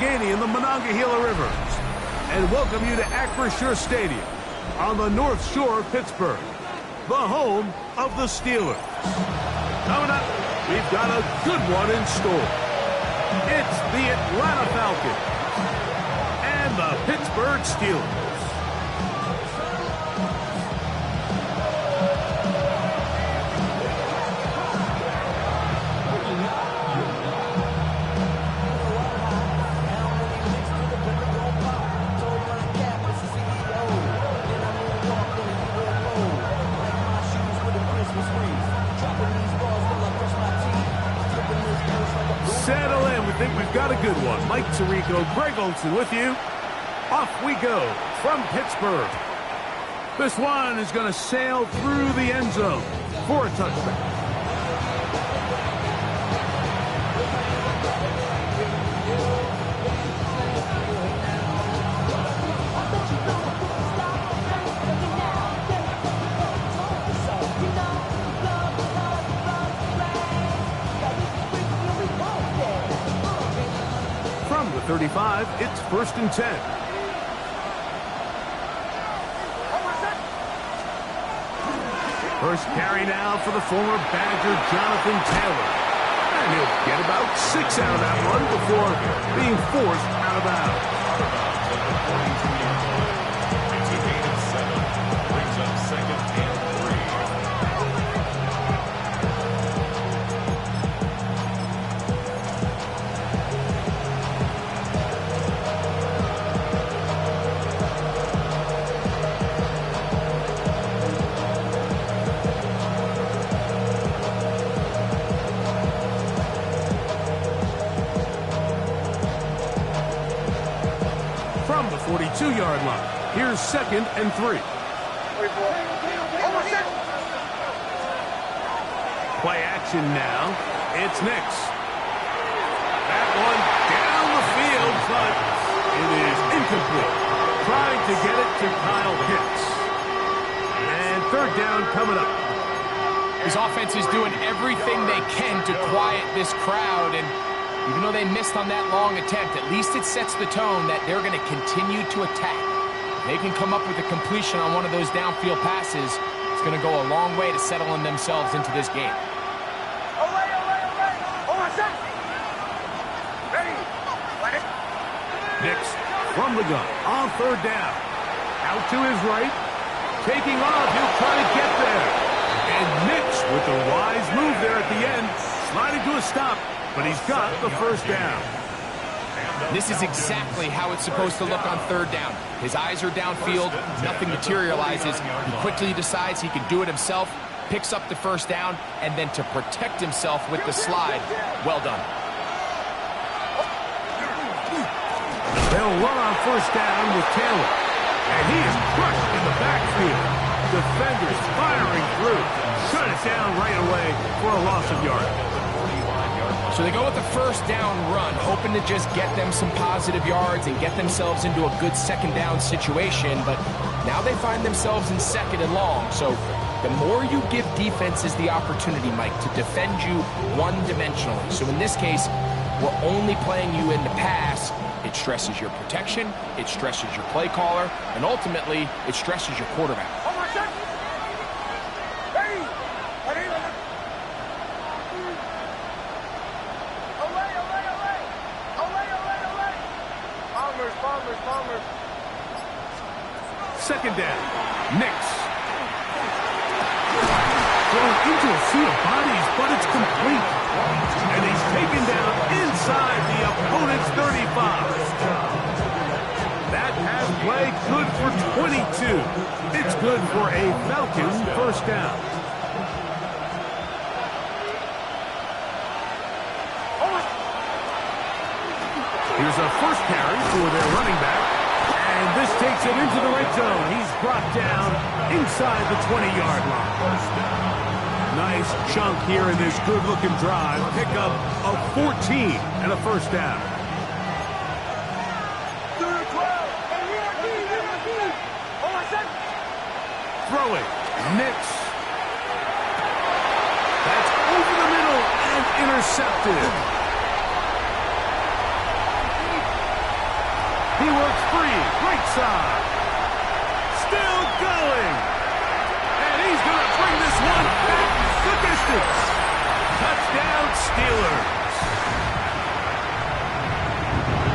Allegheny in the Monongahela Rivers, and welcome you to Acrisure Stadium on the North Shore of Pittsburgh, the home of the Steelers. Coming up, we've got a good one in store. It's the Atlanta Falcons and the Pittsburgh Steelers. Settle in. We think we've got a good one. Mike Tirico, Greg Olsen with you. Off we go from Pittsburgh. This one is going to sail through the end zone for a touchdown. From the 35, it's 1st and 10. First carry now for the former Badger Jonathan Taylor. And he'll get about 6 out of that one before being forced out of bounds. It's a gain of 7. Brings up 2nd and 42-yard line. Here's 2nd and 3. Play action now. It's Nix. That one down the field, but it is incomplete. Trying to get it to Kyle Pitts. And 3rd down coming up. His offense is doing everything they can to quiet this crowd, and even though they missed on that long attempt, at least it sets the tone that they're going to continue to attack. If they can come up with a completion on one of those downfield passes, it's going to go a long way to settling themselves into this game. Nix from the gun on 3rd down. Out to his right. Taking off. He'll try to get there. And Nix with the wise move there at the end. Sliding to a stop. But he's got the 1st down. This is exactly how it's supposed to look on 3rd down. His eyes are downfield, nothing materializes. He quickly decides he can do it himself, picks up the 1st down, and then to protect himself with the slide, well done. They'll run on 1st down with Taylor. And he is crushed in the backfield. Defenders firing through. Shut it down right away for a loss of yardage. So they go with the 1st down run, hoping to just get them some positive yards and get themselves into a good 2nd down situation, but now they find themselves in 2nd and long. So the more you give defenses the opportunity, Mike, to defend you one-dimensionally. So in this case, we're only playing you in the pass. It stresses your protection, it stresses your play caller, and ultimately, it stresses your quarterback. Second down. Nix. Thrown into a sea of bodies, but it's complete. And he's taken down inside the opponent's 35. That pass play good for 22. It's good for a Falcons 1st down. Here's a 1st carry for their running back. And this takes him into the red zone. He's brought down inside the 20-yard line. Nice chunk here in this good-looking drive. Pickup of 14 and a 1st down. Throwing. Nix. That's over the middle and intercepted. outside. Still going. And he's going to bring this one back the distance. Touchdown, Steelers.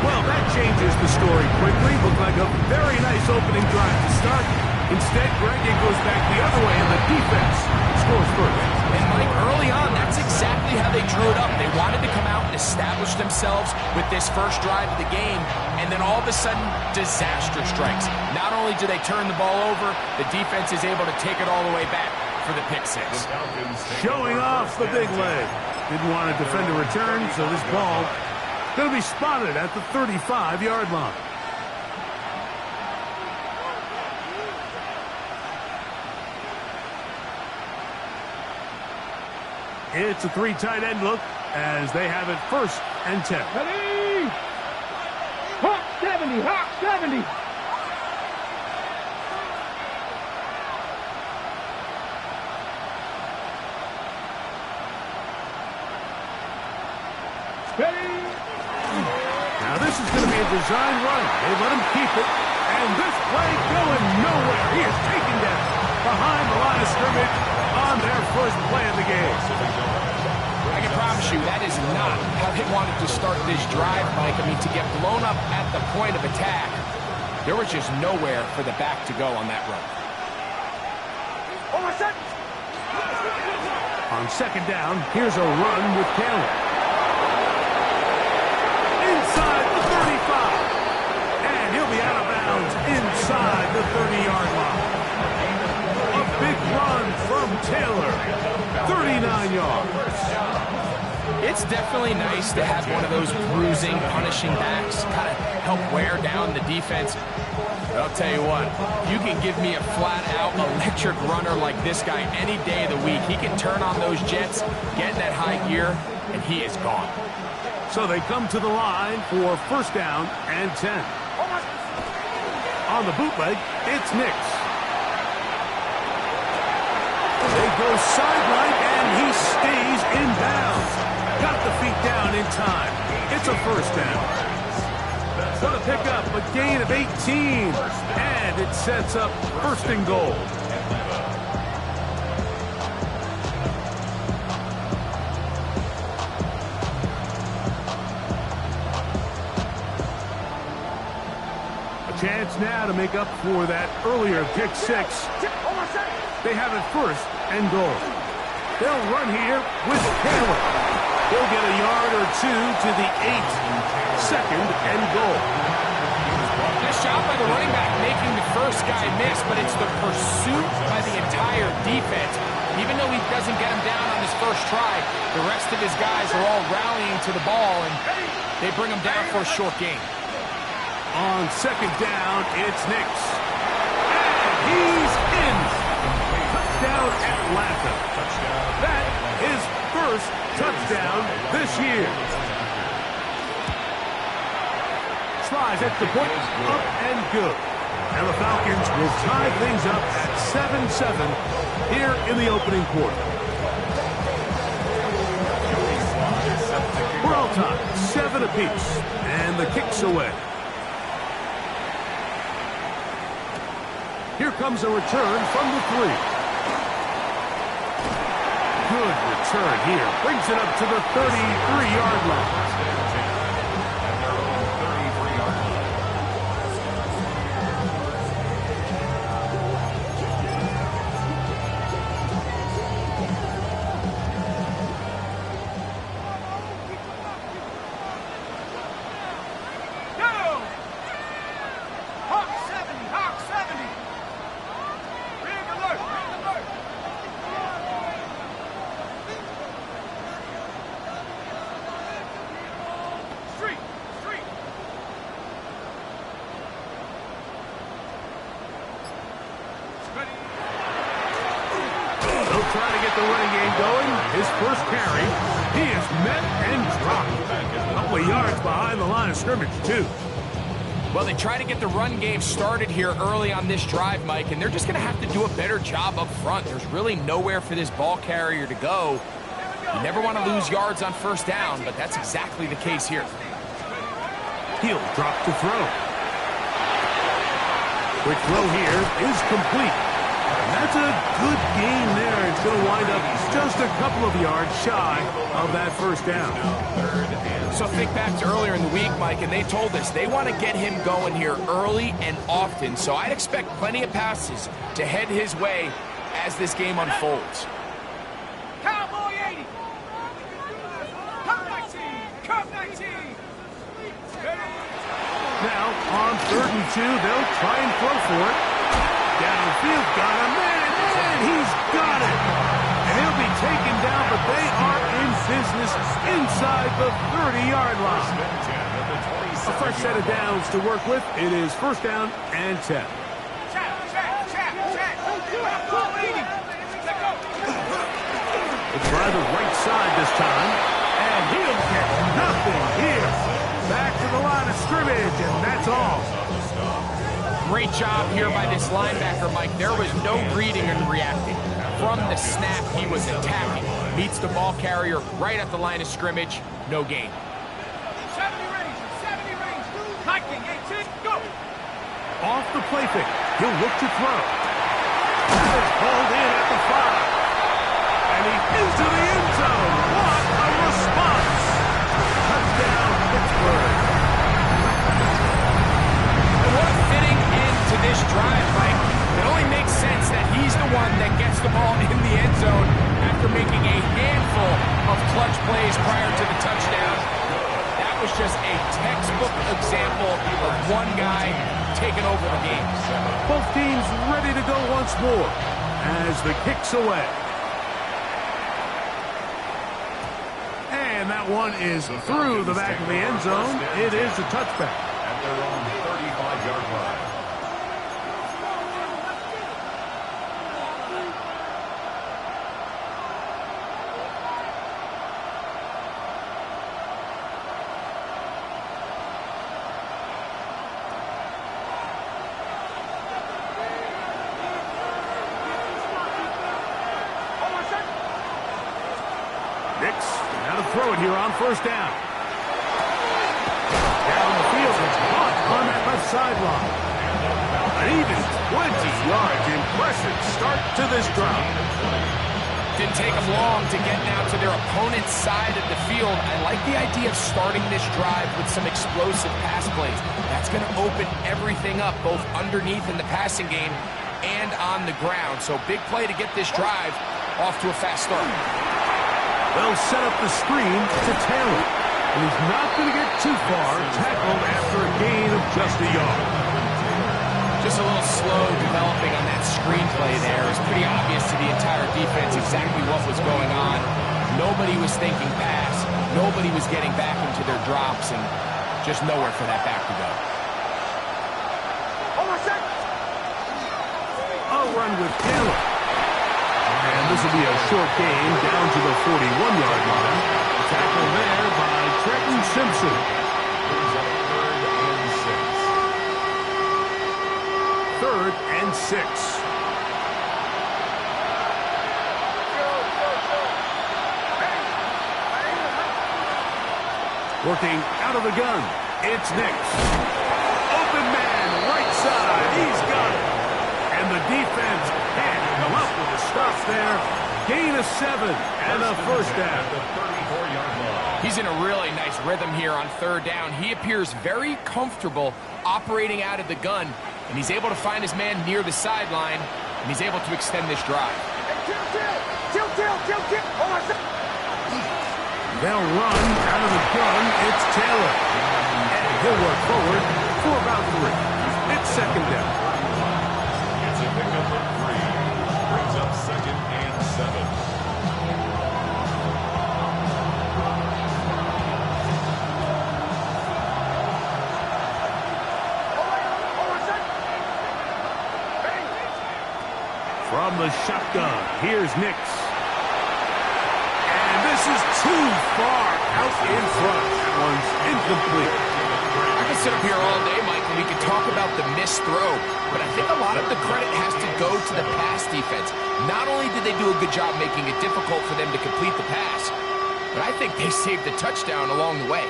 Well, that changes the story quickly. Looked like a very nice opening drive to start. Instead, Greg, it goes back the other way, and the defense scores first. And, Mike, early on, that's exactly how they drew it up. They wanted to come out and establish themselves with this first drive of the game, and then all of a sudden, disaster strikes. Not only do they turn the ball over, the defense is able to take it all the way back for the pick six. Showing off the big leg. Didn't want to defend a return, so this ball going to be spotted at the 35-yard line. It's a three tight end look as they have it 1st and 10. Ready? Hawk 70, Hawk 70. Ready? Now this is going to be a design run. They let him keep it. And this play going nowhere. He is taken down behind the line of scrimmage on their first play of the game. I can promise you that is not how they wanted to start this drive, Mike. I mean, to get blown up at the point of attack, there was just nowhere for the back to go on that run. On 2nd down, here's a run with Taylor. Inside the 35. And he'll be out of bounds inside the 30-yard line. A big run from Taylor. 39 yards. It's definitely nice to have one of those bruising, punishing backs kind of help wear down the defense. But I'll tell you what, you can give me a flat-out electric runner like this guy any day of the week. He can turn on those jets, get in that high gear, and he is gone. So they come to the line for 1st down and 10. On the bootleg, it's Nix. They go sideline, and he stays in bounds. Got the feet down in time. It's a 1st down. So to pick up a gain of 18. And it sets up 1st and goal. A chance now to make up for that earlier pick six. They have it 1st and goal. They'll run here with Taylor. He'll get a yard or two to the 8. 2nd and goal. Nice job by the running back making the first guy miss, but it's the pursuit by the entire defense. Even though he doesn't get him down on his first try, the rest of his guys are all rallying to the ball, and they bring him down for a short gain. On 2nd down, it's Nix. And he's in. Touchdown, Atlanta. That is 1st touchdown this year. Slides at the point, up and good. And the Falcons will tie things up at 7-7 here in the opening quarter. We're all tied, 7 apiece, and the kick's away. Here comes a return from the 3. Good return here. Brings it up to the 33-yard line. Trying to get the running game going. His first carry, he is met and dropped. A couple of yards behind the line of scrimmage, too. Well, they try to get the run game started here early on this drive, Mike, and they're just going to have to do a better job up front. There's really nowhere for this ball carrier to go. You never want to lose yards on 1st down, but that's exactly the case here. He'll drop to throw. Quick throw here is complete. And that's a good gain there. It's going to wind up just a couple of yards shy of that first down. So think back to earlier in the week, Mike, and they told us they want to get him going here early and often. So I'd expect plenty of passes to head his way as this game unfolds. Cowboy 80. Come 19. Come 19. Now, on 3rd and 2, they'll try and throw for it. Downfield, got him, and he's got it. And he'll be taken down, but they are in business inside the 30-yard line. A fresh set of downs to work with. It is 1st down and 10. It's by the right side this time, and he'll get nothing here. Back to the line of scrimmage, and that's all. Great job here by this linebacker, Mike. There was no reading and reacting. From the snap, he was attacking. Meets the ball carrier right at the line of scrimmage. No gain. 70 range. 70 range. 19, 18, go. Off the play fake. He'll look to throw. That is pulled in at the 5. And he's into the end zone. What a response. Touchdown, Pittsburgh. And what a fitting end to this drive, Mike. It only makes sense that he's the one that gets the ball in the end zone after making a handful of clutch plays prior to the touchdown. That was just a textbook example of one guy taking over the game. Both teams ready to go once more as the kick's away. And that one is through the back of the end zone. It is a touchback. At their own 35-yard line. Nix, now to throw it here on 1st down. Down the field, it's caught on that left sideline. An even 20 yards. Impressive start to this drive. Didn't take them long to get now to their opponent's side of the field. I like the idea of starting this drive with some explosive pass plays. That's going to open everything up, both underneath in the passing game and on the ground. So big play to get this drive off to a fast start. They'll set up the screen to Taylor. And he's not going to get too far, tackled after a gain of just a yard. Just a little slow developing on that screenplay there. It was pretty obvious to the entire defense exactly what was going on. Nobody was thinking pass. Nobody was getting back into their drops, and just nowhere for that back to go. A run with Taylor. And this will be a short gain down to the 41-yard line. Tackle there by Trenton Simpson. Third and 6. Working out of the gun. It's Nix. Open man, right side. He's got it. And the defense can't come up with a stop there. Gain of 7 and a 1st down. He's in a really nice rhythm here on 3rd down. He appears very comfortable operating out of the gun, and he's able to find his man near the sideline, and he's able to extend this drive. They'll run out of the gun. It's Taylor. And he'll work forward for about 3. It's 2nd down. It's a pickup of 3. Brings up 2nd and 7. From the shotgun, here's Nix. And this is too far out in front. That one's incomplete. I could sit up here all day, Mike, and we could talk about the missed throw, but I think a lot of the credit has to go to the pass defense. Not only did they do a good job making it difficult for them to complete the pass, but I think they saved the touchdown along the way.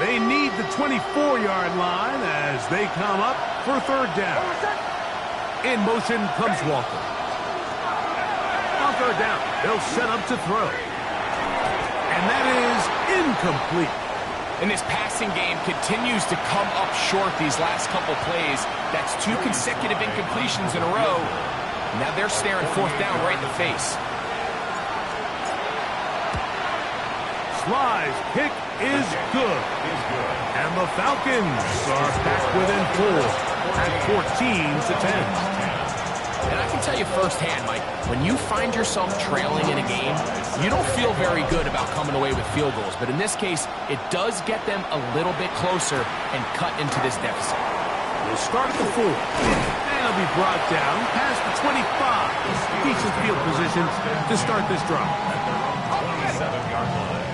They need the 24-yard line as they come up for third down. In motion comes Walker. On third down, they'll set up to throw. And that is incomplete. And this passing game continues to come up short these last couple plays. That's 2 consecutive incompletions in a row. Now they're staring fourth down right in the face. Sly's kick is good. And the Falcons are back within 4 at 14-10. And I can tell you firsthand, Mike, when you find yourself trailing in a game, you don't feel very good about coming away with field goals. But in this case, it does get them a little bit closer and cut into this deficit. We'll start at the 4. And it'll be brought down past the 25. Decent field position to start this drive. 27-yard line.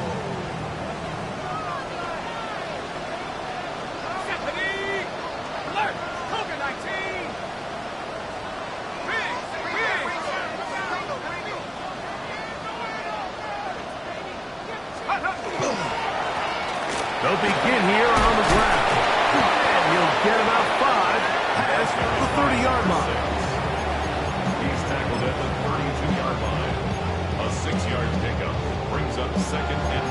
They'll begin here on the ground. And he'll get about 5 past the 30-yard line. He's tackled at the 32-yard line. A 6-yard pickup brings up second and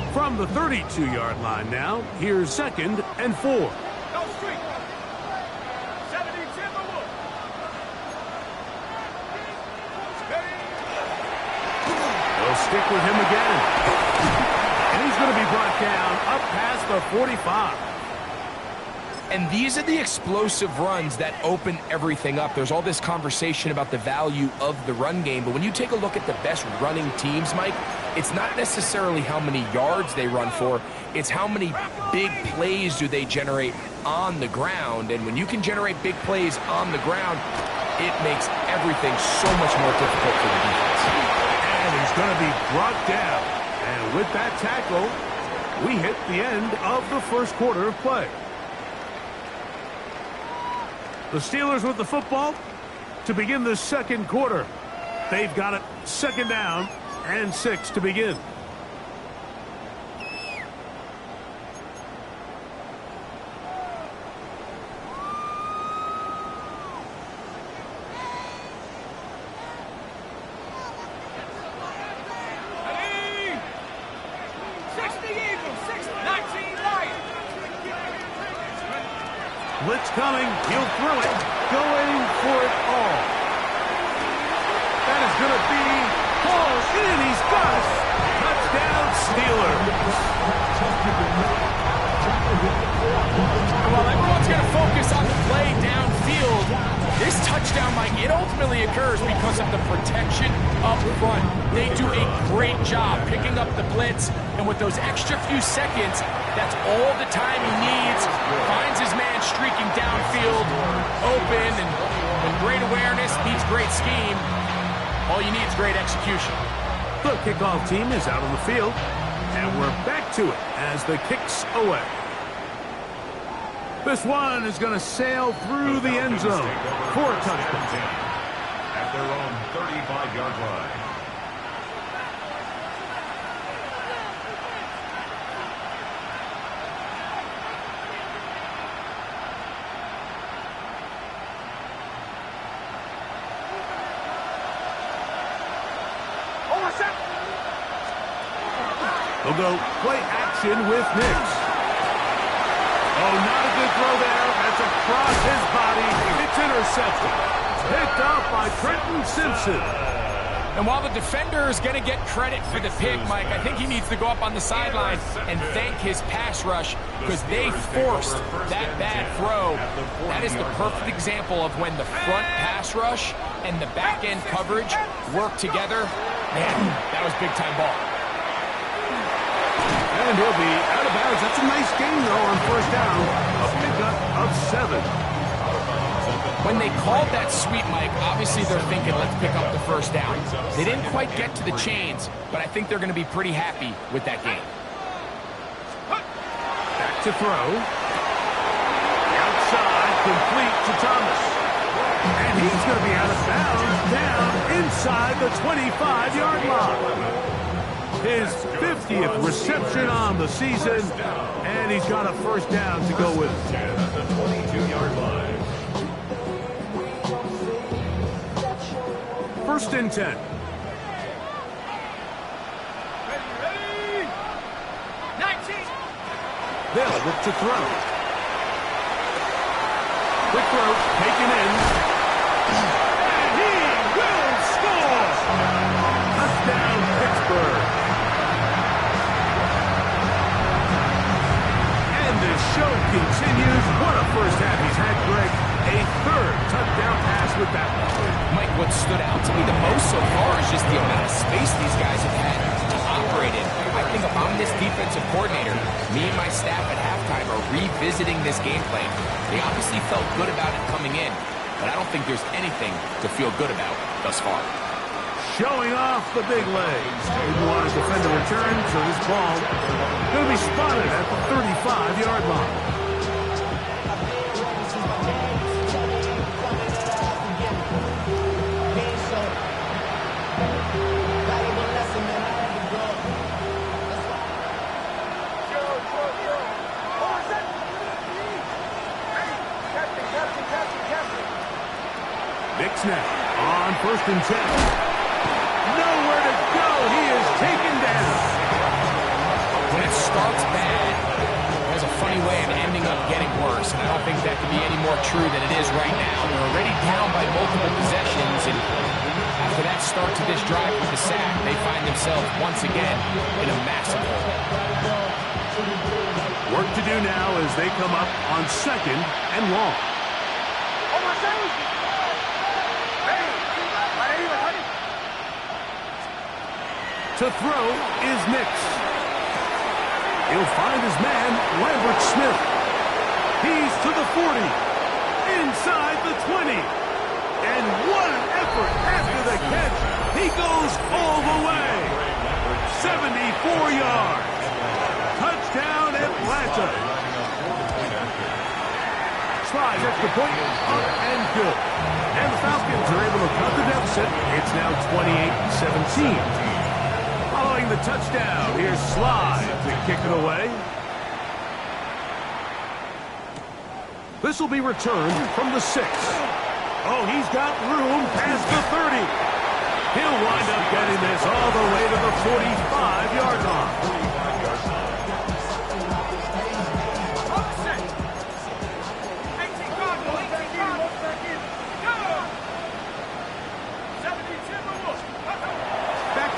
4. From the 32-yard line now, here's second and 4. Go street. 70 Timberwolves. They'll stick with him again. And he's going to be brought down up past the 45. And these are the explosive runs that open everything up. There's all this conversation about the value of the run game, but when you take a look at the best running teams, Mike, it's not necessarily how many yards they run for, it's how many big plays do they generate on the ground. And when you can generate big plays on the ground, it makes everything so much more difficult for the defense. And he's going to be brought down. And with that tackle, we hit the end of the first quarter of play. The Steelers with the football to begin the second quarter. They've got it second down and 6 to begin. Blitz coming. He'll throw it. Going for it all. That is going to be hauled in. He's got it. Touchdown, Steelers. Well, everyone's going to focus on the play downfield. This touchdown, Mike, it ultimately occurs because of the protection up front. They do a great job picking up the blitz, and with those extra few seconds, that's all the time he needs. Finds his man streaking downfield, open, and great awareness meets great scheme. All you need is great execution. The kickoff team is out on the field, and we're back to it as the kick's away. This one is going to sail through the end zone for a touchdown. At their own 35-yard line. They'll go play action with Nix. Oh, not a good throw there. That's across his body. It's intercepted. Picked up by Trenton Simpson. And while the defender is going to get credit for the pick, Mike, I think he needs to go up on the sideline and thank his pass rush because they forced that bad throw. That is the perfect example of when the front pass rush and the back end coverage work together. Man, that was big-time ball. And he'll be out of bounds. That's a nice game, though, on first down. A pickup of 7. When they called that sweep, Mike, obviously they're thinking, let's pick up the first down. They didn't quite get to the chains, but I think they're going to be pretty happy with that game. Back to throw. Outside, complete to Thomas. And he's going to be out of bounds, down inside the 25-yard line. his 50th reception on the season, and he's got a first down to go with it. 10 at the 22-yard line. First and 10. Ready? 19. They'll look to throw. Quick throw, taken in. And he will score! Touchdown, Pittsburgh. And the show continues. What a first half he's had, Greg. A third touchdown pass with that one. Mike, what stood out to me the most so far is just the amount of space these guys have had to operate in. I think if I'm this defensive coordinator, me and my staff at halftime are revisiting this game plan. They obviously felt good about it coming in, but I don't think there's anything to feel good about thus far. Showing off the big legs. Didn't want to defend the return, so this ball going to be spotted at the 35-yard line. Big snap on first and 10. Nowhere to go. He is taken down. When it starts bad, it has a funny way of ending up getting worse, and I don't think that can be any more true than it is right now. They're already down by multiple possessions, and after that start to this drive with the sack, they find themselves once again in a massive hole. Work to do now as they come up on second and long. To throw is Nix. He'll find his man, Lambert Smith. He's to the 40. Inside the 20. And what an effort after the catch. He goes all the way. 74 yards. Touchdown Atlanta. Slides extra point, up and good. And the Falcons are able to cut the deficit. It's now 28-17. Following the touchdown, here's Slide to kick it away. This will be returned from the 6. Oh, he's got room past the 30. He'll wind up getting this all the way to the 45-yard line.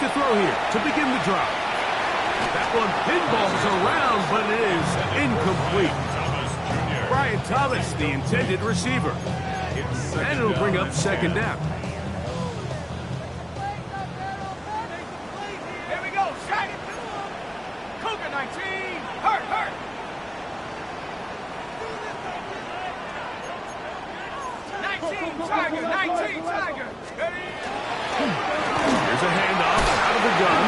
To throw here to begin the drive. That one pinballs around, but it is incomplete. Brian Thomas, the intended receiver. And it'll bring up second down. Here we go. Sack it. Cougar 19. Hurt. 19 Tiger. Ready? Here's a handoff out of the gun.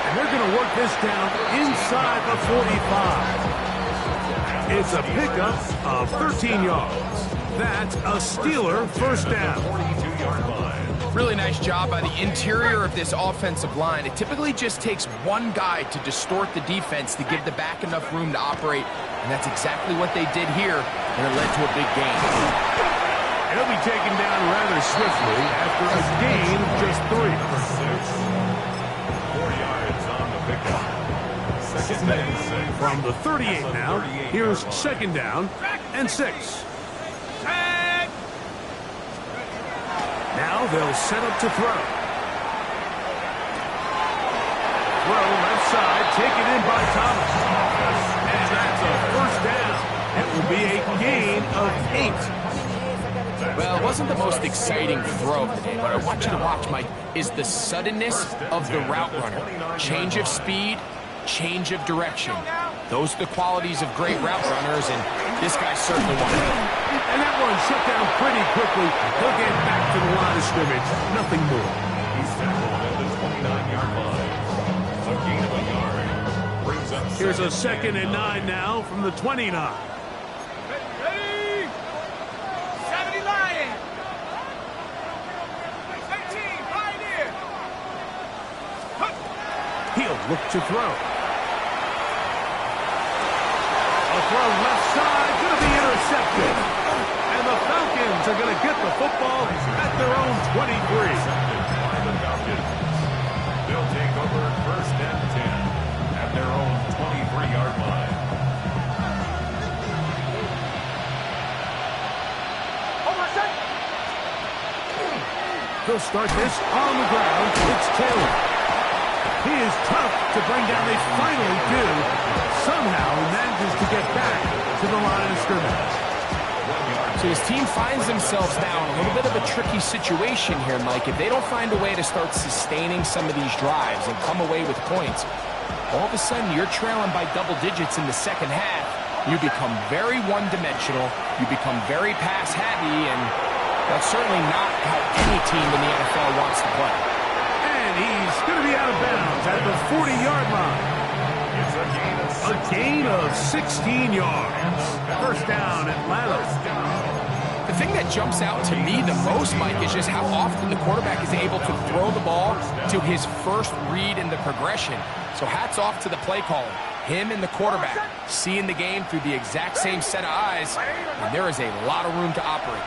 And they're going to work this down inside the 45. It's a pickup of 13 yards. That's a Steeler first down. 42-yard line. Really nice job by the interior of this offensive line. It typically just takes one guy to distort the defense to give the back enough room to operate, and that's exactly what they did here, and it led to a big gain. He'll be taken down rather swiftly after a gain of just 3. 4 yards on the pickup. Second and 6. From the 38 now, here's second down and 6. Now they'll set up to throw. Throw left side, taken in by Thomas. And that's a first down. It will be a gain of 8. Well, it wasn't the most exciting throw of the day, but I want you to watch, Mike, is the suddenness of the route runner. Change of speed, change of direction. Those are the qualities of great route runners, and this guy certainly one of them. And that one shut down pretty quickly. He'll get back to the line of scrimmage. Nothing more. He's tackled at the 29-yard line. A gain of a yard. Brings up Here's a second and 9 now from the 29. Ready? 70 Lions. 13 Pioneer. He'll look to throw. A throw left side, going to be intercepted. And the Falcons are going to get the football at their own 23. By the Falcons. They'll take over first and 10 at their own 23-yard line. They'll start this on the ground. It's Taylor. He is tough to bring down. They finally do. Somehow he manages to get back to the line of scrimmage. So his team finds themselves now in a little bit of a tricky situation here, Mike. If they don't find a way to start sustaining some of these drives and come away with points, all of a sudden you're trailing by double digits in the second half. You become very one-dimensional. You become very pass-heavy, and that's certainly not how any team in the NFL wants to play. And he's going to be out of bounds at the 40-yard line. It's a gain of 16 yards. First down, Atlanta. The thing that jumps out to me the most, Mike, is just how often the quarterback is able to throw the ball to his first read in the progression. So hats off to the play caller. Him and the quarterback seeing the game through the exact same set of eyes, and there is a lot of room to operate.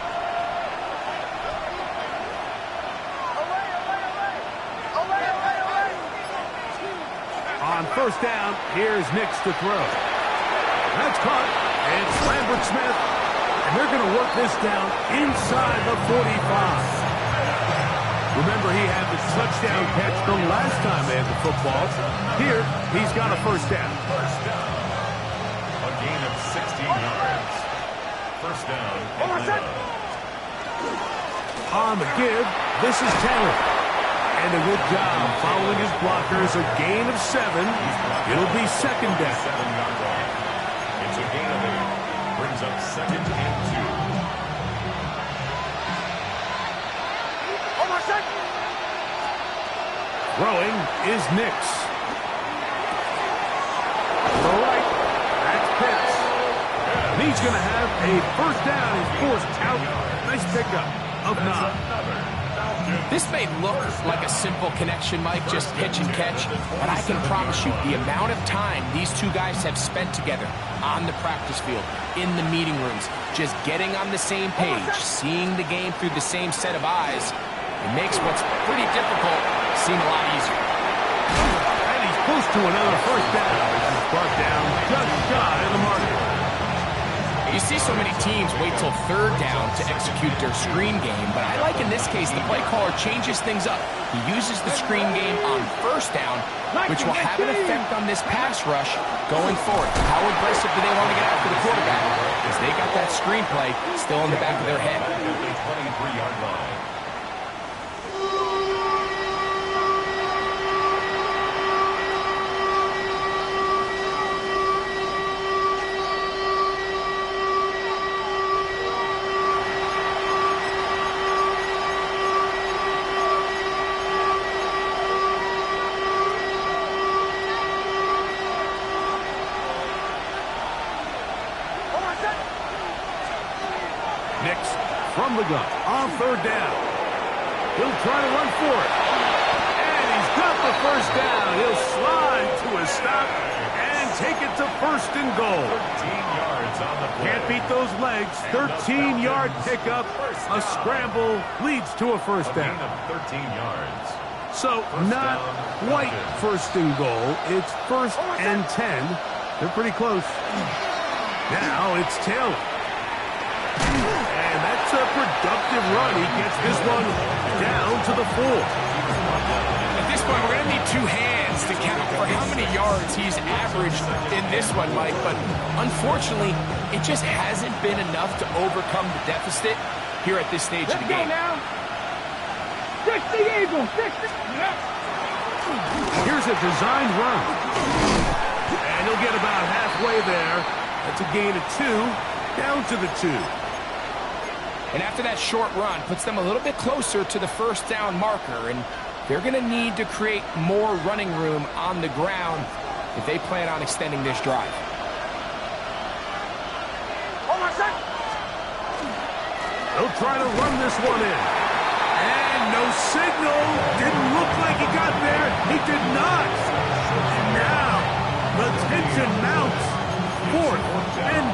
On first down, here's Nix to throw. That's caught. It's Lambert Smith. And they're going to work this down inside the 45. Remember, he had the touchdown catch the last time they had the football. Here, he's got a first down. First down. A gain of 16 yards. First down, Atlanta. On the give, this is Taylor. And a good job following his blockers. A gain of 7. It'll be second down. 7-yard line. It's a gain of 8. Brings up second and 2. Throwing is Nix. To the right, that's Pitts. And he's going to have a first down. He's forced out. Nice pickup of 9. This may look like a simple connection, Mike, just pitch and catch, but I can promise you the amount of time these two guys have spent together on the practice field, in the meeting rooms, just getting on the same page, seeing the game through the same set of eyes, it makes what's pretty difficult seem a lot easier. And he's close to another first down. He's brought down just shy of the mark. You see so many teams wait till third down to execute their screen game, but I like in this case the play caller changes things up. He uses the screen game on first down, which will have an effect on this pass rush going forward. How aggressive do they want to get after the quarterback? Because they got that screen play still in the back of their head. 23-yard line. Nix from the gun on third down. He'll try to run for it. And he's got the first down. He'll slide to a stop and take it to first and goal. 13 yards on the play. Can't beat those legs. 13-yard pickup. A scramble leads to a first A down. gain of 13 yards. So not quite first and goal. It's first and 10. They're pretty close. Now it's Taylor. And that's a productive run. He gets this one down to the 4. At this point, we're going to need two hands to count for how many yards he's averaged in this one, Mike. But unfortunately, it just hasn't been enough to overcome the deficit here at this stage of the game. Now. 60 Eagles, 60. Here's a designed run. And he'll get about halfway there. That's a gain of 2, down to the 2. And after that short run, puts them a little bit closer to the first down marker. And they're going to need to create more running room on the ground if they plan on extending this drive. They'll try to run this one in. And no signal. Didn't look like he got there. He did not.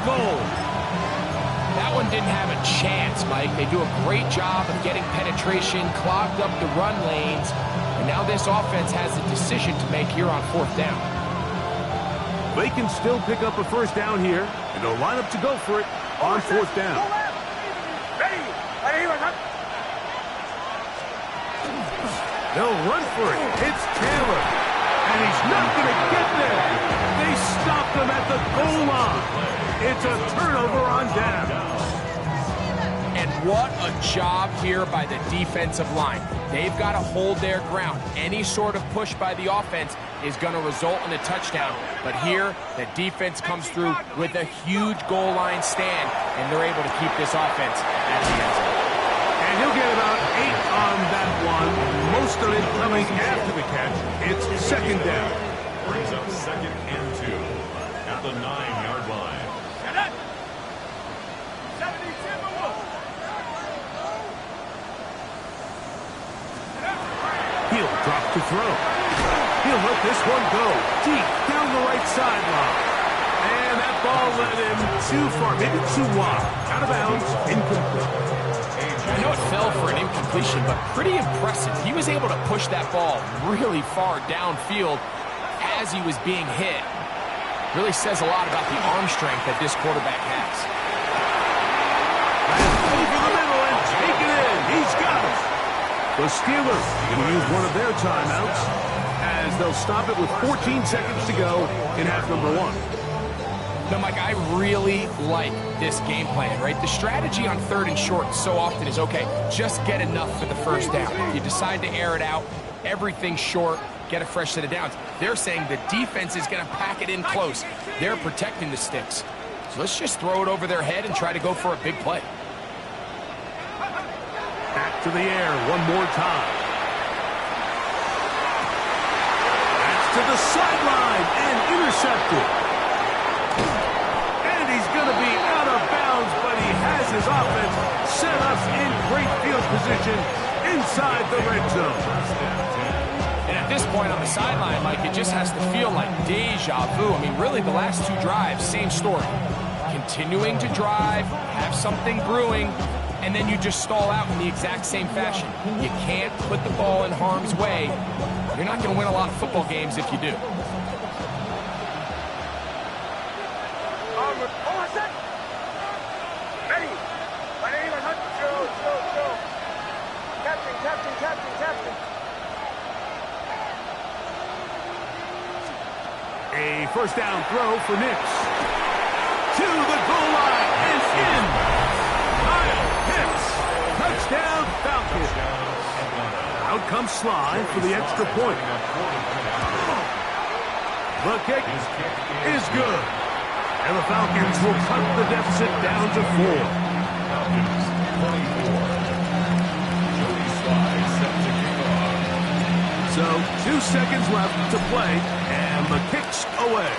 goal. That one didn't have a chance, Mike. They do a great job of getting penetration, clogged up the run lanes, and now this offense has a decision to make here on 4th down. They can still pick up a first down here, and they'll line up to go for it on 4th down. They'll run for it. It's Taylor. And he's not going to get there. They stopped him at the goal line. It's a turnover on down. And what a job here by the defensive line. They've got to hold their ground. Any sort of push by the offense is going to result in a touchdown. But here, the defense comes through with a huge goal line stand, and they're able to keep this offense at the end zone. And he'll get about 8 on that one. Most of it coming after the catch. It's 2nd down. Brings up 2nd and 2 at the 9-yard line. He'll drop to throw. He'll let this one go deep down the right sideline. And that ball led him too far, maybe too wide. Out of bounds, incomplete. I know it fell for an incompletion, but pretty impressive. He was able to push that ball really far downfield as he was being hit. Really says a lot about the arm strength that this quarterback has. Over the middle and take it in. He's got it. The Steelers going to use one of their timeouts as they'll stop it with 14 seconds to go in half number 1. Now, Mike, I really like this game plan, right? The strategy on 3rd and short so often is, okay, just get enough for the first down. If you decide to air it out, everything's short, get a fresh set of downs. They're saying the defense is going to pack it in close. They're protecting the sticks. So let's just throw it over their head and try to go for a big play. Back to the air one more time. That's to the sideline and intercepted. And he's going to be out of bounds, but he has his offense set up in great field position inside the red zone. And at this point on the sideline, Mike, it just has to feel like deja vu. I mean, really, the last 2 drives, same story. Continuing to drive, have something brewing, and then you just stall out in the exact same fashion. You can't put the ball in harm's way. You're not going to win a lot of football games if you do. A first down throw for Nix. To the goal line and in. Kyle Pitts. Touchdown Falcons. Out comes Sly for the extra point. The kick is good. And the Falcons will cut the deficit down to 4. Falcons 24. Joey Sly set to kick off. So 2 seconds left to play, and the kick's away.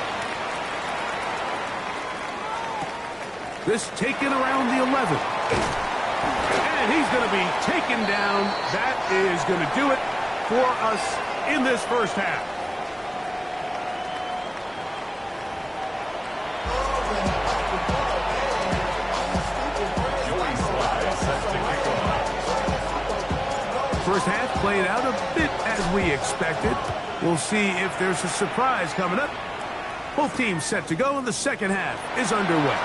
This taken around the 11. And he's going to be taken down. That is going to do it for us in this first half. First half played out a bit as we expected. We'll see if there's a surprise coming up. Both teams set to go, and the second half is underway.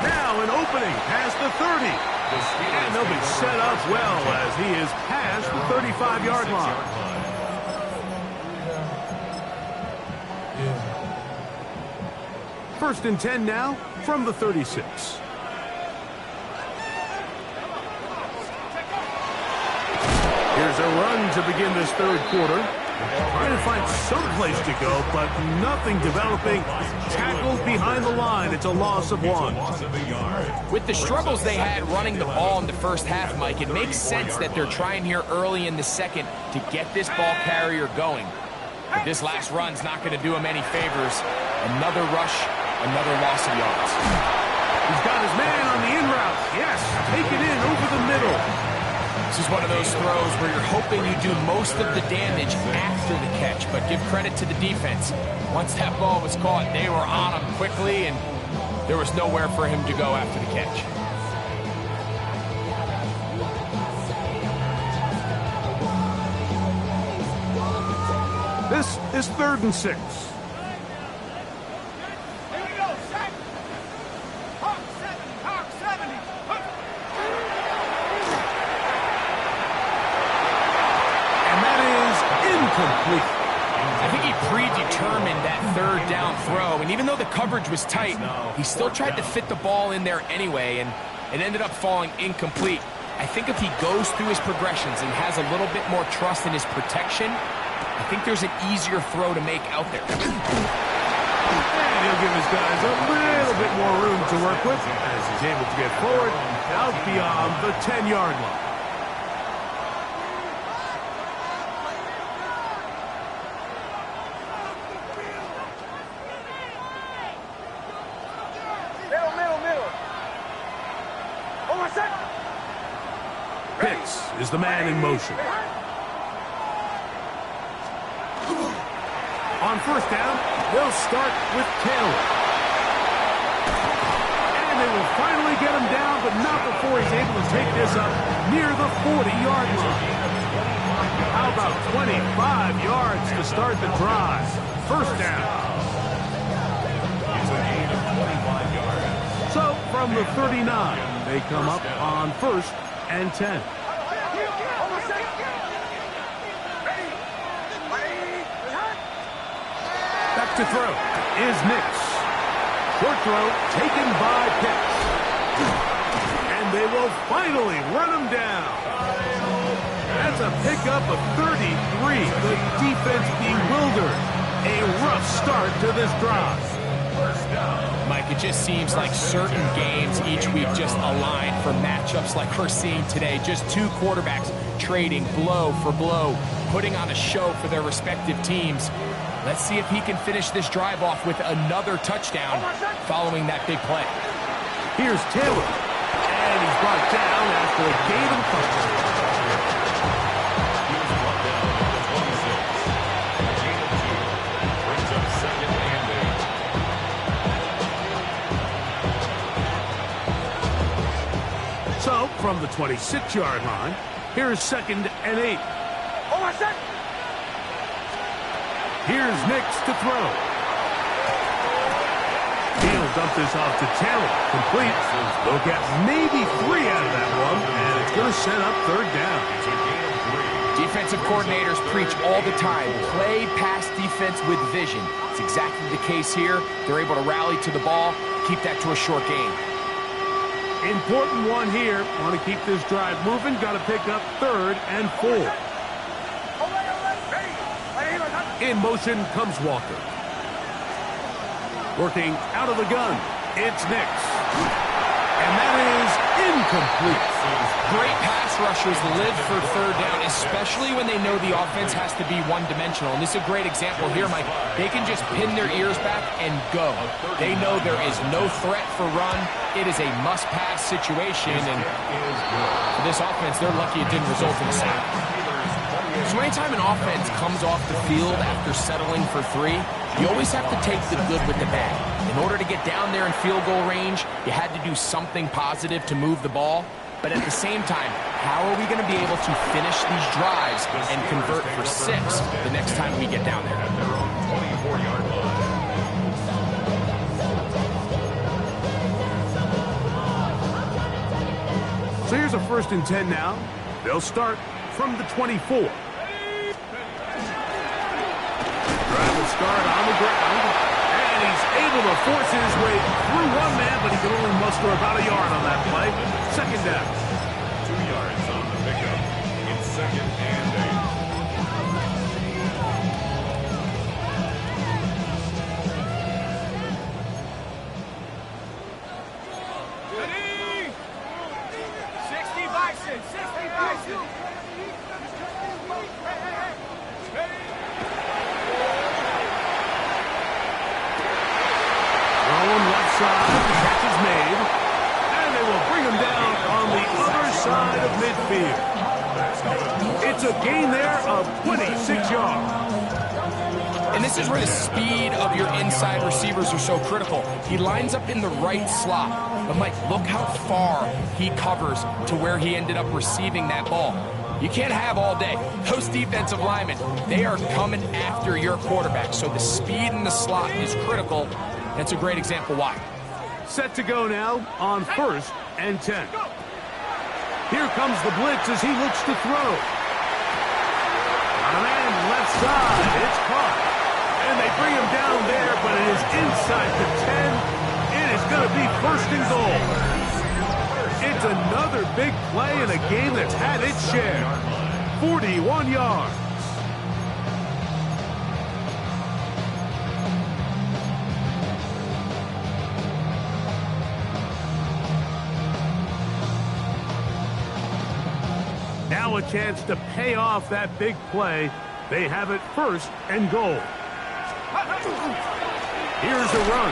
Now an opening past the 30. And they'll be set up well as he is past the 35-yard line. First and 10 now from the 36. Here's a run to begin this third quarter. Trying to find some place to go, but nothing developing. Tackled behind the line. It's a loss of 1. With the struggles they had running the ball in the first half, Mike, it makes sense that they're trying here early in the second to get this ball carrier going. But this last run's not going to do him any favors. Another rush, another loss of yards. He's got his man on the in route. Yes, take it in over the middle. This is one of those throws where you're hoping you do most of the damage after the catch, but give credit to the defense. Once that ball was caught, they were on him quickly, and there was nowhere for him to go after the catch. This is 3rd and 6. Here we go, set. Hawk 70, Hawk 70. And that is incomplete. I think he predetermined that 3rd down throw, and even though the coverage was tight, he still tried to fit the ball in there anyway, and it ended up falling incomplete. I think if he goes through his progressions and has a little bit more trust in his protection, I think there's an easier throw to make out there. And he'll give his guys a little bit more room to work with as he's able to get forward out beyond the 10-yard line. Middle. Hold on, set. Pitts is the man in motion. On 1st down, they'll start with Taylor. And they will finally get him down, but not before he's able to take this up near the 40-yard line. How about 25 yards to start the drive? 1st down. It's a gain of 25 yards. So from the 39, they come up on 1st and 10. Back to throw is Nix. Short throw taken by Pitts. And they will finally run him down. That's a pickup of 33. The defense bewildered. A rough start to this drive. Mike, it just seems like certain games each week just align for matchups like we're seeing today. Just two quarterbacks trading blow for blow, putting on a show for their respective teams. Let's see if he can finish this drive off with another touchdown following that big play. Here's Taylor. And he's brought down after a gain of touchdown. He was brought down at the 26. A gain of 2. Brings up 2nd and 8. So, from the 26-yard line, here's 2nd and 8. Hold on, set. Here's Nix to throw. He'll dump this off to Taylor. Complete. They'll get maybe 3 out of that one, and it's going to set up 3rd down. It's a gain of 3. Defensive coordinators preach all the time, play pass defense with vision. It's exactly the case here. They're able to rally to the ball, keep that to a short gain. Important one here. Want to keep this drive moving. Got to pick up 3rd and 4. In motion comes Walker. Working out of the gun. It's Nix. And that is incomplete. Great pass rushers live for 3rd down, especially when they know the offense has to be one-dimensional. And this is a great example here, Mike. They can just pin their ears back and go. They know there is no threat for run. It is a must-pass situation. And for this offense, they're lucky it didn't result in a sack. So anytime an offense comes off the field after settling for 3, you always have to take the good with the bad. In order to get down there in field goal range, you had to do something positive to move the ball. But at the same time, how are we going to be able to finish these drives and convert for 6 the next time we get down there? At their own 24-yard line. So here's a 1st and 10 now. They'll start from the 24. Drive will start on the ground. And he's able to force his way through one man, but he can only muster about a yard on that play. 2nd down. 2 yards on the pickup. It's 2nd and 8. Ready? 60 Bison, 60 Bison. Throwing left side, the catch is made. And they will bring him down on the other side of midfield. It's a gain there of 26 yards. And this is where the speed of your inside receivers are so critical. He lines up in the right slot. But, Mike, look how far he covers to where he ended up receiving that ball. You can't have all day. Those defensive linemen, they are coming after your quarterback. So the speed in the slot is critical. That's a great example why. Set to go now on 1st and 10. Here comes the blitz as he looks to throw. On an left side, it's caught. And they bring him down there, but it is inside the 10. It is going to be 1st and goal. It's another big play in a game that's had its share. 41 yards. Now a chance to pay off that big play. They have it 1st and goal. Here's a run.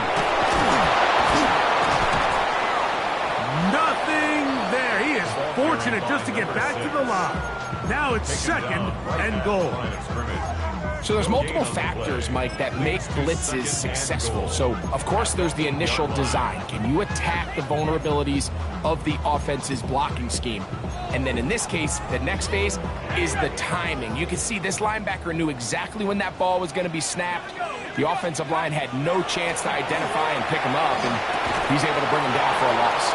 Nothing there. He is fortunate just to get back to the line. Now it's 2nd and goal. So there's multiple factors, Mike, that make blitzes successful. So, of course, there's the initial design. Can you attack the vulnerabilities of the offense's blocking scheme? And then in this case, the next phase is the timing. You can see this linebacker knew exactly when that ball was going to be snapped. The offensive line had no chance to identify and pick him up, and he's able to bring him down for a loss.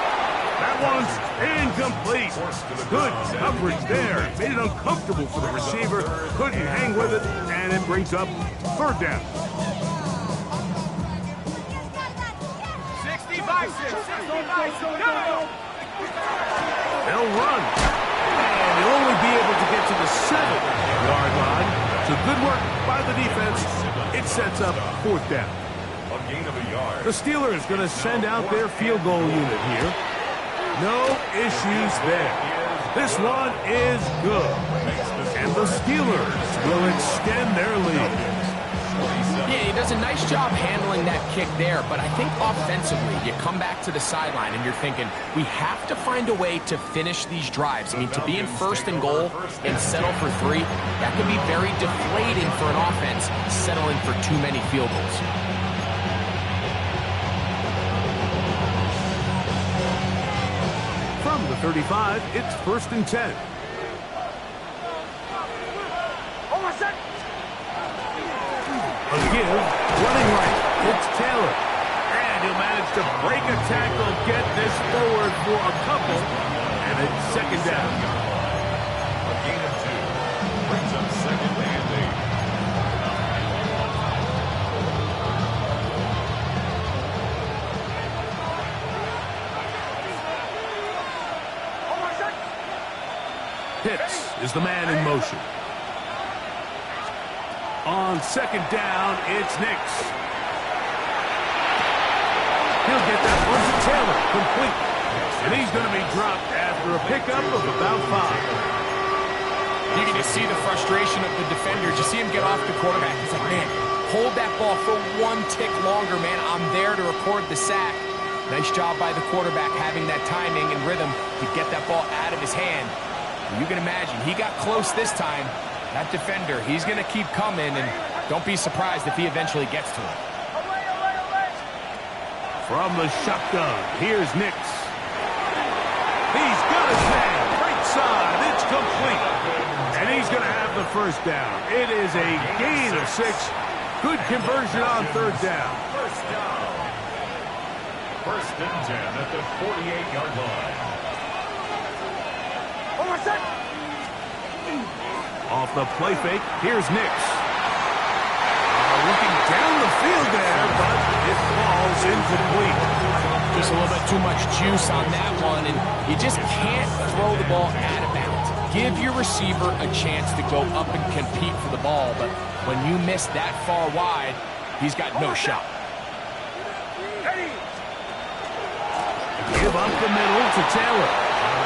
That one's incomplete. Good coverage there. Made it uncomfortable for the receiver. Couldn't hang with it, and it brings up 3rd down. 65-6, go! They'll run. And he'll only be able to get to the 7-yard line. So good work by the defense. It sets up 4th down. A gain of a yard. The Steelers going to send out their field goal unit here. No issues there. This one is good. And the Steelers will extend their lead. Yeah, he does a nice job handling that kick there, but I think offensively, you come back to the sideline and you're thinking, we have to find a way to finish these drives. I mean, to be in 1st and goal and settle for 3, that could be very deflating for an offense settling for too many field goals. From the 35, it's 1st and 10. A give, running right, it's Taylor. And he'll manage to break a tackle, get this forward for a couple, and it's 2nd down. A gain of 2. Brings up 2nd and 8. Pitts is the man in motion. On 2nd down, it's Nix. He'll get that one to Taylor, complete. And he's going to be dropped after a pickup of about 5. You can just see the frustration of the defender. You see him get off the quarterback. He's like, man, hold that ball for 1 tick longer, man. I'm there to record the sack. Nice job by the quarterback having that timing and rhythm to get that ball out of his hand. You can imagine, he got close this time. That defender, he's going to keep coming, and don't be surprised if he eventually gets to him. From the shotgun, here's Nix. He's got his man, right side, it's complete. And he's going to have the 1st down. It is a gain of 6. Good conversion on 3rd down. 1st and 10 at the 48-yard line. Off the play fake, here's Nix. Looking down the field there, but it falls incomplete. Just a little bit too much juice on that one, and you just can't throw the ball out of bounds. Give your receiver a chance to go up and compete for the ball, but when you miss that far wide, he's got no shot. Give up the middle to Taylor.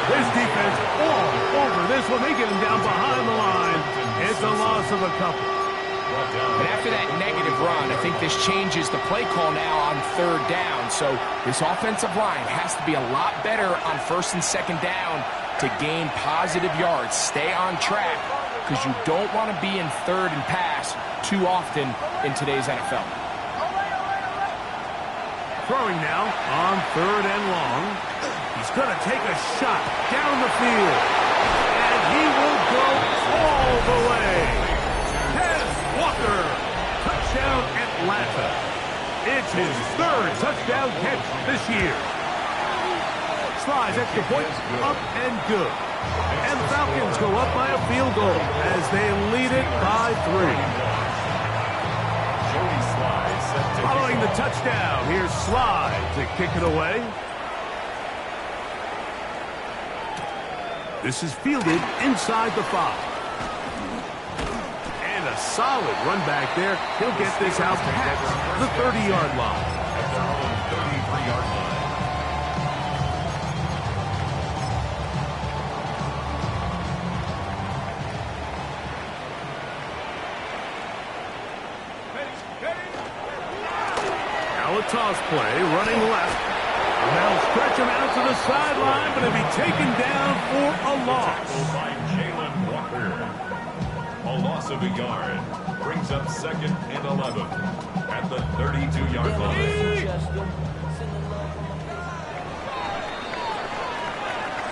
This defense all over this one. They get him down behind the line. It's a loss of a couple. And after that negative run, I think this changes the play call now on 3rd down. So this offensive line has to be a lot better on 1st and 2nd down to gain positive yards, stay on track, because you don't want to be in third and pass too often in today's NFL. Throwing now on third and long. He's going to take a shot down the field. And he will go all the way. Kenneth Walker. Touchdown Atlanta. It's his third touchdown catch this year. Slides extra point, up and good. And the Falcons go up by a field goal as they lead it by 3. Following the touchdown, here's Slide to kick it away. This is fielded inside the 5. And a solid run back there. He'll get this out past the 30-yard line. At their own 33-yard line. Now a toss play, running left. And they'll stretch him out to the sideline, but he'll be taken down for a loss. Tackled by Jalen Walker. A loss of a yard. Brings up 2nd and 11 at the 32-yard line.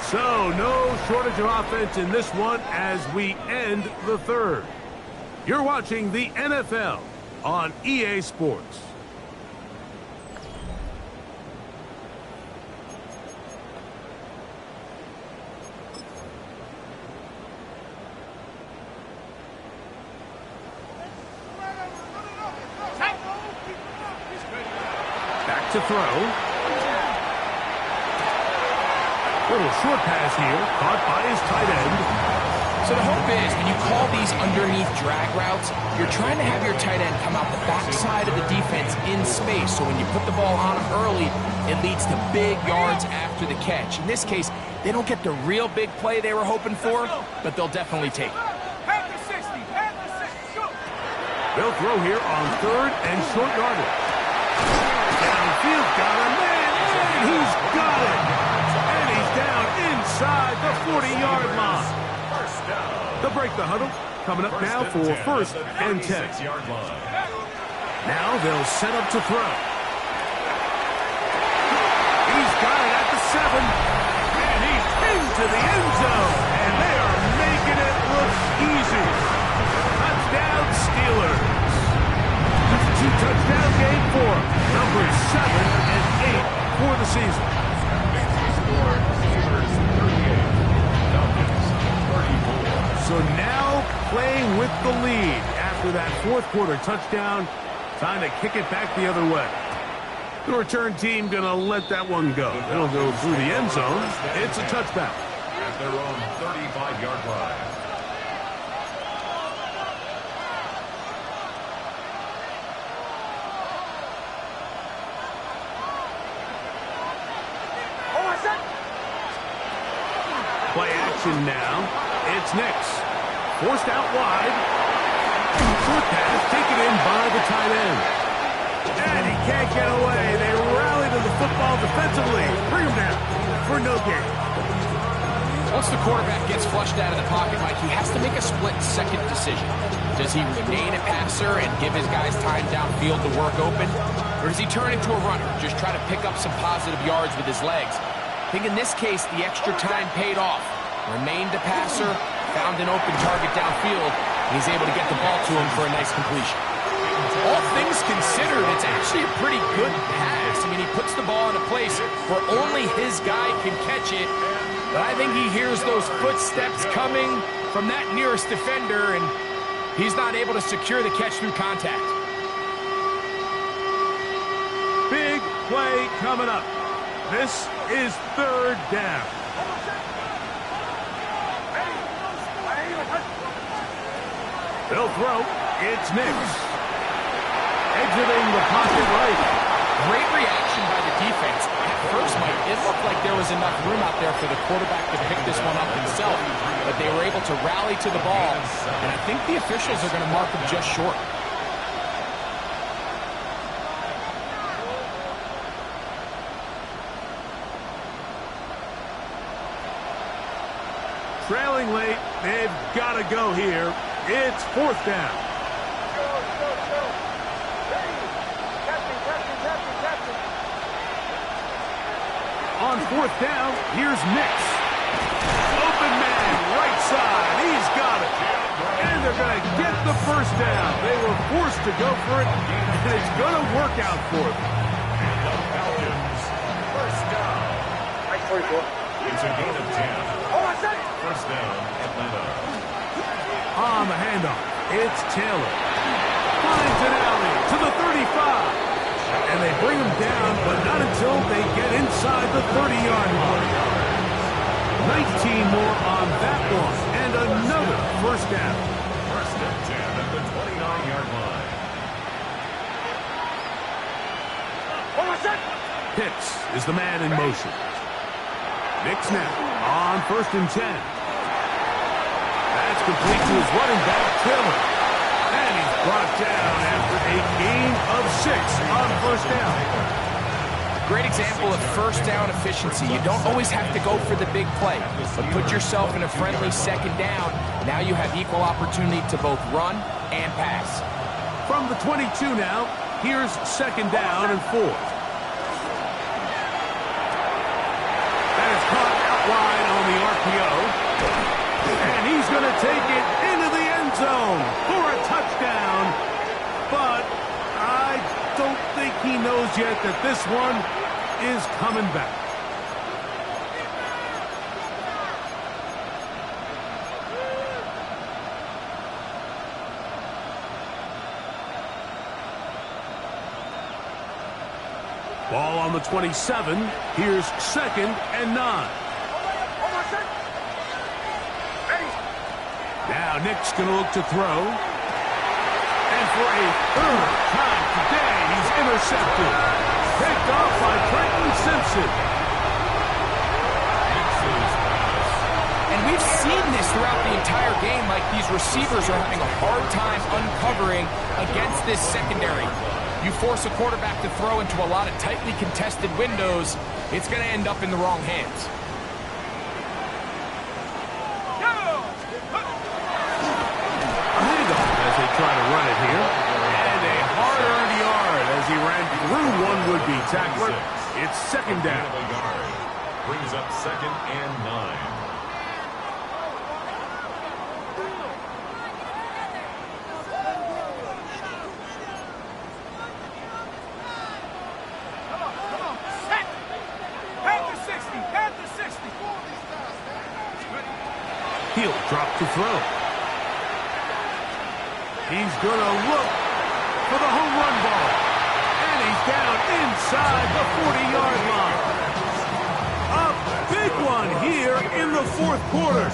So no shortage of offense in this one as we end the third. You're watching the NFL on EA Sports. Back to throw. Little short pass here, caught by his tight end. So the hope is when you call these underneath drag routes, you're trying to have your tight end come out the backside of the defense in space. So when you put the ball on him early, it leads to big yards after the catch. In this case, they don't get the real big play they were hoping for, but they'll definitely take it. They'll throw here on third and short yardage. Downfield, got him, and he's got it. And he's down inside the 40-yard line. They'll break the huddle. Coming up now for 1st and 10. Now they'll set up to throw. He's got it at the 7. And he's into the end zone. And they are making it look easy. Touchdown Steelers. That's a 2-touchdown game for him. Numbers 7 and 8 for the season. So now playing with the lead after that 4th quarter touchdown. Time to kick it back the other way. The return team going to let that one go. It'll go through the end zone. It's a touchback. At their own 35-yard line. Play action now. It's Nix. Forced out wide. Short pass taken in by the tight end. And he can't get away. They rally to the football defensively. Bring him down for no gain. Once the quarterback gets flushed out of the pocket, Mike, he has to make a split-second decision. Does he remain a passer and give his guys time downfield to work open? Or does he turn into a runner, just try to pick up some positive yards with his legs? I think in this case, the extra time paid off. Remained a passer, found an open target downfield, and he's able to get the ball to him for a nice completion. All things considered, it's actually a pretty good pass. I mean, he puts the ball in a place where only his guy can catch it. But I think he hears those footsteps coming from that nearest defender, and he's not able to secure the catch through contact. Big play coming up. This is 3rd down. They'll throw. It's Nix. Exiting the pocket right. Great reaction by the defense. At first, Mike, it looked like there was enough room out there for the quarterback to pick this one up himself, but they were able to rally to the ball, and I think the officials are going to mark him just short. Trailing late. They've got to go here. It's fourth down. On fourth down, here's Nix. Open man, right side. He's got it. And they're going to get the first down. They were forced to go for it, and it's going to work out for them. The Falcons, first down. It's a gain of 10. First down, Atlanta. On the handoff, it's Taylor. Finds an alley to the 35. And they bring him down, but not until they get inside the 30-yard line. 19 more on that one, and another first down. First and 10 at the 29-yard line. Pitts is the man in motion. Nix now on first and 10. That's complete to his running back, Taylor. And he's brought down after a gain of 6 on first down. Great example of first down efficiency. You don't always have to go for the big play, but put yourself in a friendly second down. Now you have equal opportunity to both run and pass. From the 22 now, here's second down and 4. That is caught out wide on the RPO. And he's going to take it into the end zone for a touchdown. But I don't think he knows yet that this one is coming back. Ball on the 27. Here's second and 9. Now Nick's going to look to throw. And for a third time today, he's intercepted. Picked off by Trenton Simpson. And we've seen this throughout the entire game, like these receivers are having a hard time uncovering against this secondary. You force a quarterback to throw into a lot of tightly contested windows, it's going to end up in the wrong hands. As they try to run it here. And a hard-earned yard as he ran through one would-be tackler. It's second down. Brings up second and 9. He'll drop to throw. He's going to look for the home run ball. And he's down inside the 40-yard line. A big one here in the fourth quarter.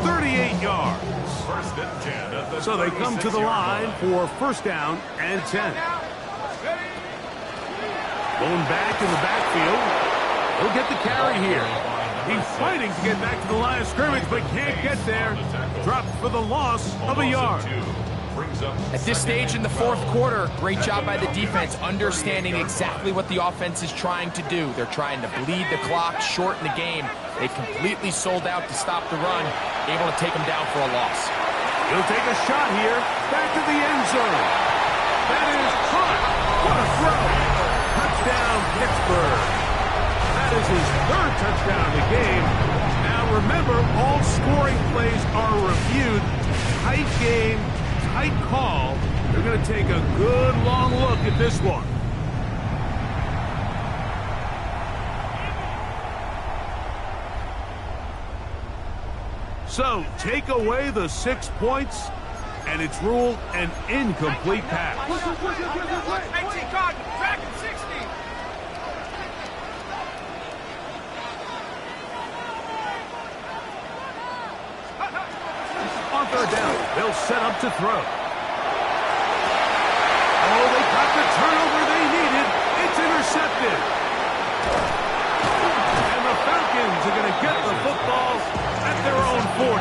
38 yards. First and 10 at the So they come to the line for first down and 10. Going back in the backfield. He'll get the carry here. He's fighting to get back to the line of scrimmage, but can't get there. Dropped for the loss of a yard. At this stage in the fourth quarter, great job by the defense, understanding exactly what the offense is trying to do. They're trying to bleed the clock, shorten the game. They completely sold out to stop the run, able to take them down for a loss. He'll take a shot here, back to the end zone. That is caught. What a throw. Touchdown, Pittsburgh. That is his third touchdown of the game. Now remember, all scoring plays are reviewed. Tight game, tight call. They're going to take a good long look at this one. So, take away the 6 points, and it's ruled an incomplete pass. 18 guard, Dragon 60. On third down, they'll set up to throw. Oh, they got the turnover they needed. It's intercepted. And the Falcons are going to get the football at their own 40.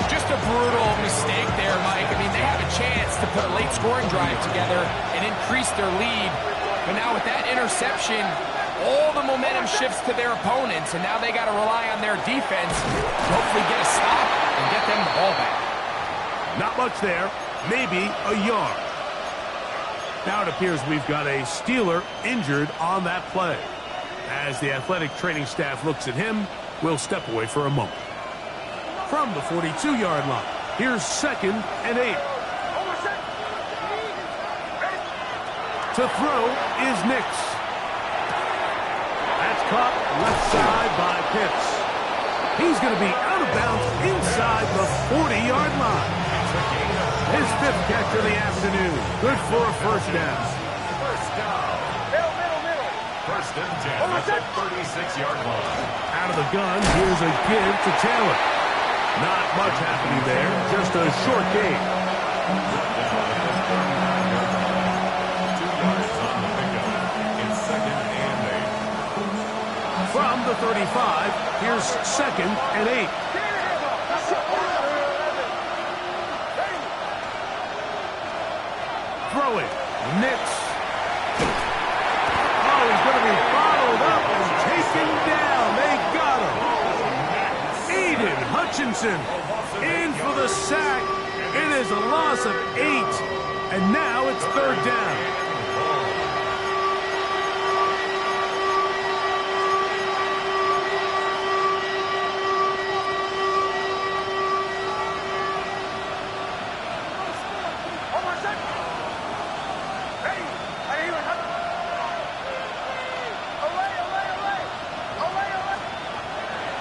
Just a brutal mistake there, Mike. I mean, they have a chance to put a late scoring drive together and increase their lead. But now with that interception, all the momentum shifts to their opponents, and now they got to rely on their defense to hopefully get a stop. and get them the ball back. Not much there, maybe a yard. Now it appears we've got a Steeler injured on that play. As the athletic training staff looks at him, we'll step away for a moment. From the 42-yard line, here's 2nd and 8. To throw is Nix. That's caught left side by Pitts. He's going to be out of bounds inside the 40-yard line. His 5th catch of the afternoon. Good for a first down. First and 10 at the 36-yard line. Out of the gun, here's a give to Taylor. Not much happening there, just a short gain. 2 yards on the pickup. It's 2nd and 8. From the 35, here's 2nd and 8. Throwing, Nix. Oh, he's going to be bottled up and taken down. They got him. Aiden Hutchinson in for the sack. It is a loss of 8, and now it's 3rd down.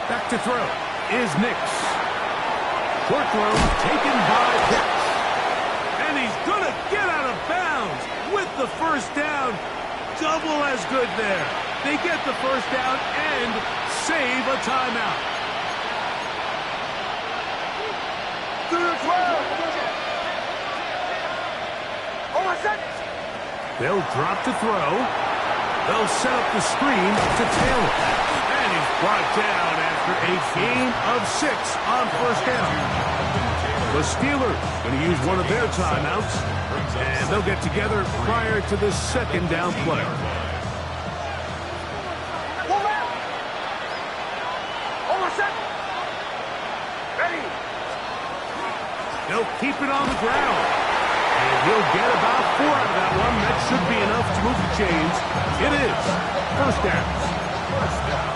Back to throw is Nix. Short throw taken by Pitts. And he's going to get out of bounds with the first down. Double as good there. They get the first down and save a timeout. They'll drop to throw. They'll set up the screen to Taylor. And he's brought down after a gain of 6 on first down. The Steelers going to use one of their timeouts, and they'll get together prior to the 2nd down play. They'll keep it on the ground. And he'll get about 4 out of that one. That should be enough to move the chains. It is first down.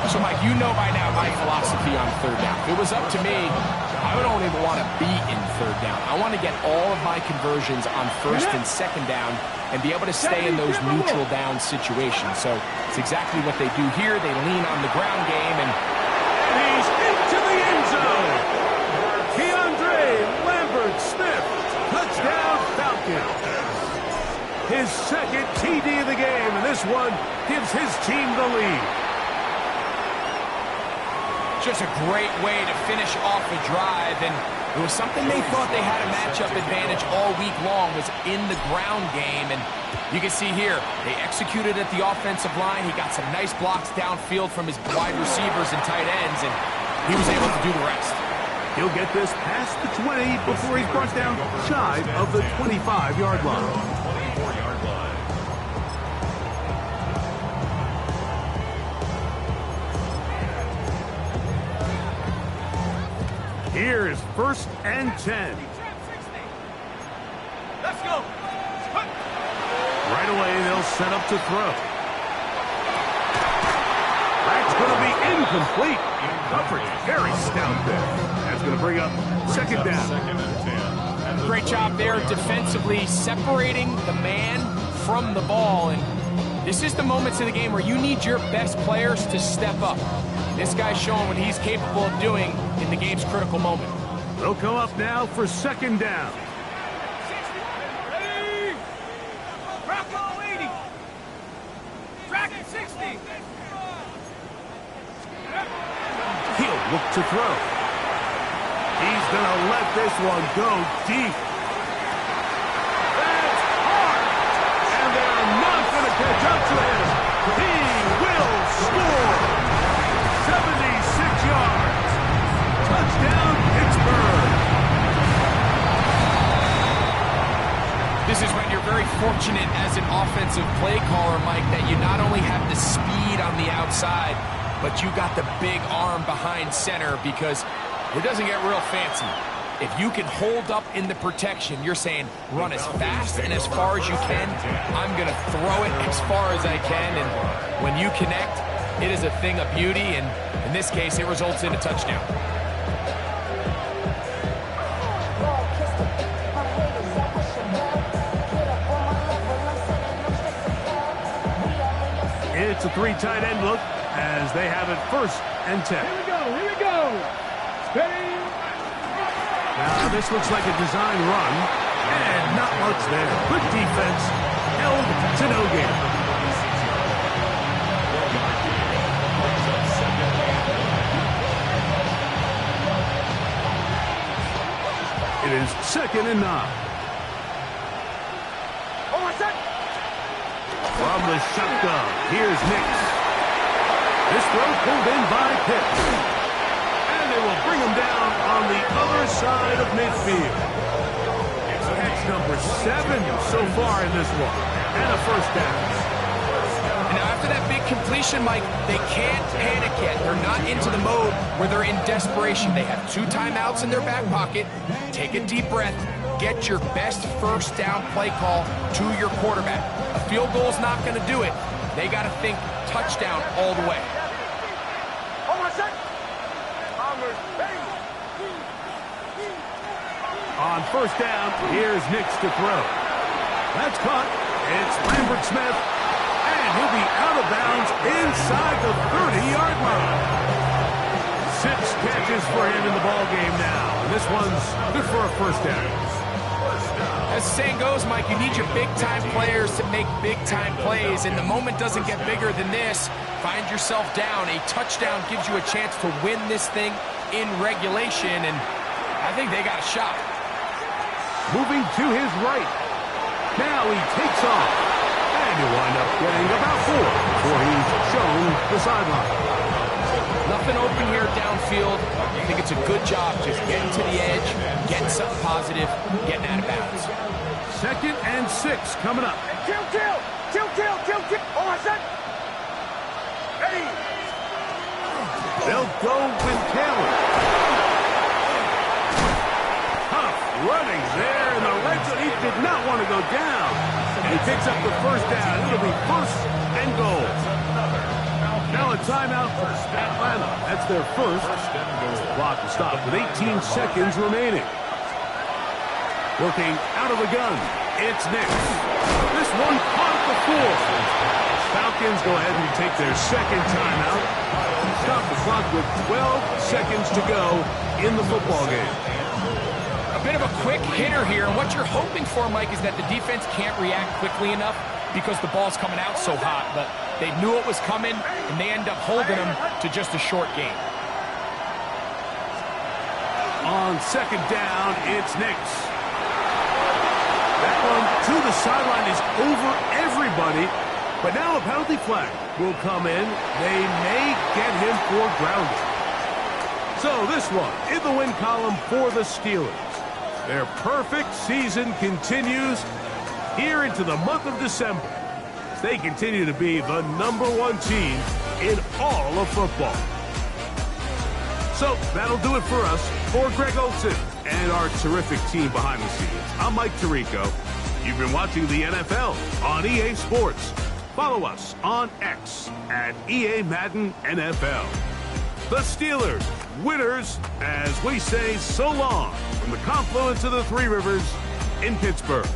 So, Mike, you know by now my philosophy on 3rd down. If it was up to me, I would only want to be in 3rd down. I want to get all of my conversions on 1st and 2nd down and be able to stay in those neutral down situations. So it's exactly what they do here. They lean on the ground game, and he's into the end zone. Keandre Lambert-Smith, touchdown Falcons. His 2nd TD of the game, and this one gives his team the lead. Just a great way to finish off a drive, and it was something they thought they had a matchup advantage all week long, was in the ground game. And you can see here, they executed at the offensive line. He got some nice blocks downfield from his wide receivers and tight ends, and he was able to do the rest. He'll get this past the 20 before he's brought down shy of the 25-yard line. 24-yard line. Here is 1st and 10. Let's go. Right away, they'll set up to throw. That's going to be incomplete. Coverage very stout there. That's going to bring up 2nd down. 2nd and 10. Great job there defensively, separating the man from the ball. And this is the moments of the game where you need your best players to step up. This guy's showing what he's capable of doing in the game's critical moment. They'll come up now for 2nd down. Ready? Bravo 80. Track at 60. He'll look to throw. He's going to let this one go deep. That's hard. And they're not going to catch up to him. He will score. 76 yards. Touchdown, Pittsburgh. This is when you're very fortunate as an offensive play caller, Mike, that you not only have the speed on the outside, but you got the big arm behind center, because It doesn't get real fancy. If you can hold up in the protection, you're saying run as fast and as far as you can. I'm going to throw it as far as I can, and when you connect, it is a thing of beauty, and in this case, it results in a touchdown. It's a 3 tight end look as they have it 1st and 10. Here we go. Steady. Now this looks like a design run, and not much there. Good defense, held to no gain. It is 2nd and 9. From the shotgun, here's Nix. This throw pulled in by Pitts. And they will bring him down on the other side of midfield. Catch number 7 so far in this one. And a 1st down. And after that big completion, Mike, they can't panic yet. They're not into the mode where they're in desperation. They have 2 timeouts in their back pocket. Take a deep breath. Get your best 1st down play call to your quarterback. A field goal is not going to do it. They got to think touchdown all the way. On 1st down, here's Nix to throw. That's caught. It's Lambert Smith. And he'll be out of bounds inside the 30-yard line. 6 catches for him in the ballgame now. And this one's good for a 1st down. As the saying goes, Mike, you need your big-time players to make big-time plays, and the moment doesn't get bigger than this. Find yourself down. A touchdown gives you a chance to win this thing in regulation, and I think they got a shot. Moving to his right. Now he takes off. And he'll wind up getting about 4 before he's shown the sideline. Nothing open here downfield. I think it's a good job just getting to the edge, getting something positive, getting out of bounds. 2nd and 6 coming up. Kill. Ready. They'll go with Taylor. Tough running there in the red zone. He did not want to go down. And he picks up the 1st down. It'll be 1st and goal. Now a timeout for Atlanta. That's their 1st. Clock to stop with 18 seconds remaining. Working out of the gun, it's Nix. This one caught at the 4. Falcons go ahead and take their 2nd timeout. Stop the clock with 12 seconds to go in the football game. A bit of a quick hitter here. What you're hoping for, Mike, is that the defense can't react quickly enough because the ball's coming out so hot. But they knew it was coming, and they end up holding them to just a short game. On 2nd down, it's Nix. That one to the sideline is over everybody. But now a penalty flag will come in. They may get him for grounding. So this one in the win column for the Steelers. Their perfect season continues here into the month of December. They continue to be the #1 team in all of football. So that'll do it for us. For Greg Olsen and our terrific team behind the scenes, I'm Mike Tirico. You've been watching the NFL on EA Sports. Follow us on X at EA Madden NFL. The Steelers, winners, as we say so long from the confluence of the 3 rivers in Pittsburgh.